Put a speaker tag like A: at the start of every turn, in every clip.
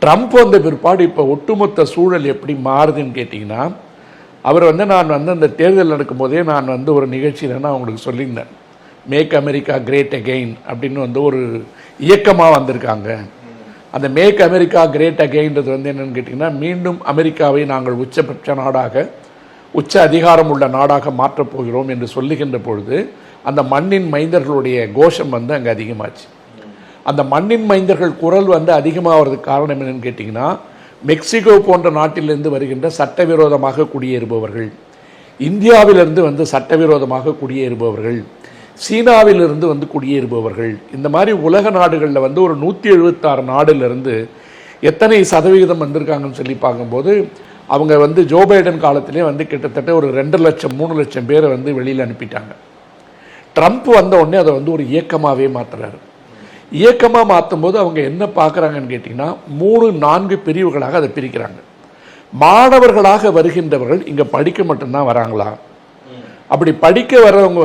A: Trump வந்த பிற்பாடு இப்போ ஒட்டுமொத்த சூழல் எப்படி மாறுதுன்னு கேட்டிங்கன்னா, அவர் நான் அந்த தேர்தல் நடக்கும்போதே நான் ஒரு நிகழ்ச்சியில் நான் உங்களுக்கு சொல்லியிருந்தேன். மேக் அமெரிக்கா கிரேட் அகெயின் அப்படின்னு ஒரு இயக்கமாக வந்திருக்காங்க. அந்த மேக் அமெரிக்கா கிரேட் அகெயின்றது என்னென்னு கேட்டிங்கன்னா, மீண்டும் அமெரிக்காவை நாங்கள் உச்சபட்ச நாடாக, உச்ச அதிகாரம் உள்ள நாடாக மாற்றப் போகிறோம் என்று சொல்லுகின்ற பொழுது அந்த மண்ணின் மைந்தர்களுடைய கோஷம் அங்கே அதிகமாச்சு. அந்த மண்ணின் மைந்தர்கள் குரல் அதிகமாகிறதுக்கு காரணம் என்னன்னு கேட்டிங்கன்னா, மெக்சிகோ போன்ற நாட்டிலிருந்து வருகின்ற சட்டவிரோதமாக குடியேறுபவர்கள், இந்தியாவிலிருந்து சட்டவிரோதமாக குடியேறுபவர்கள், சீனாவிலிருந்து குடியேறுபவர்கள், இந்த மாதிரி உலக நாடுகளில் ஒரு 176 நாடுலேருந்து எத்தனை சதவிகிதம் வந்திருக்காங்கன்னு சொல்லி பார்க்கும்போது அவங்க ஜோ பைடன் காலத்திலே கிட்டத்தட்ட ஒரு 2 லட்சம் 3 லட்சம் பேரை வெளியில் அனுப்பிட்டாங்க. ட்ரம்ப் வந்த உடனே அதை ஒரு இயக்கமாகவே மாற்றுறாரு. இயக்கமாக மாற்றும் போது அவங்க என்ன பார்க்குறாங்கன்னு கேட்டிங்கன்னா, 3-4 பிரிவுகளாக அதை பிரிக்கிறாங்க. மாணவர்களாக வருகின்றவர்கள் இங்கே படிக்க மட்டும்தான் வராங்களா, அப்படி படிக்க வர்றவங்க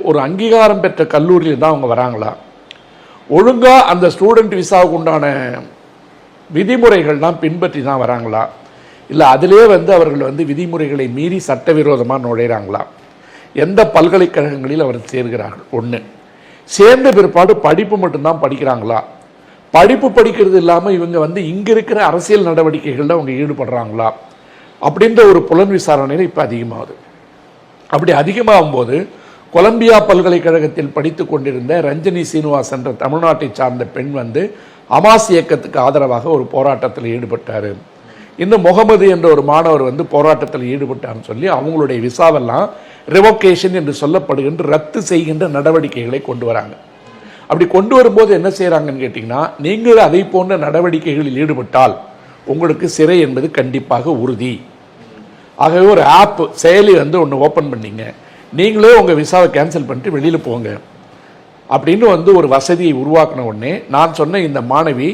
A: ஒரு அங்கீகாரம் பெற்ற கல்லூரியில் தான் அவங்க வராங்களா, ஒழுங்காக அந்த ஸ்டூடெண்ட் விசாவுக்கு உண்டான விதிமுறைகள்லாம் பின்பற்றி தான் வராங்களா, இல்லை அதிலே அவர்கள் விதிமுறைகளை மீறி சட்டவிரோதமாக நுழைகிறாங்களா, எந்த பல்கலைக்கழகங்களில் அவர் சேர்கிறார்கள், ஒன்று சேர்ந்த பிற்பாடு படிப்பு மட்டும்தான் படிக்கிறாங்களா, படிப்பு படிக்கிறது இல்லாமல் இவங்க இங்கே இருக்கிற அரசியல் நடவடிக்கைகளில் அவங்க ஈடுபடுறாங்களா அப்படின்ற ஒரு புலன் விசாரணையில் இப்போ அதிகமாகுது. அப்படி அதிகமாகும் போது கொலம்பியா பல்கலைக்கழகத்தில் படித்து கொண்டிருந்த ரஞ்சனி சீனிவாஸ் என்ற தமிழ்நாட்டை சார்ந்த பெண் ஹமாஸ் இயக்கத்துக்கு ஆதரவாக ஒரு போராட்டத்தில் ஈடுபட்டார். இன்னும் முகமது என்ற ஒரு மாணவர் போராட்டத்தில் ஈடுபட்டார்னு சொல்லி அவங்களுடைய விசாவெல்லாம் ரிவோகேஷன் என்று சொல்லப்படுகின்ற ரத்து செய்கின்ற நடவடிக்கைகளை கொண்டு வராங்க. அப்படி கொண்டு வரும்போது என்ன செய்கிறாங்கன்னு கேட்டிங்கன்னா, நீங்கள் அதை போன்ற நடவடிக்கைகளில் ஈடுபட்டால் உங்களுக்கு சிறை என்பது கண்டிப்பாக உறுதி. ஆகவே ஒரு ஆப் செயலி ஒன்று ஓப்பன் பண்ணிங்க, நீங்களே உங்கள் விசாவை கேன்சல் பண்ணிட்டு வெளியில் போங்க அப்படின்னு ஒரு வசதியை உருவாக்கின உடனே நான் சொன்ன இந்த மாணவி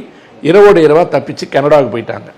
A: இரவோடு இரவாக தப்பிச்சு கனடாவுக்கு போயிட்டாங்க.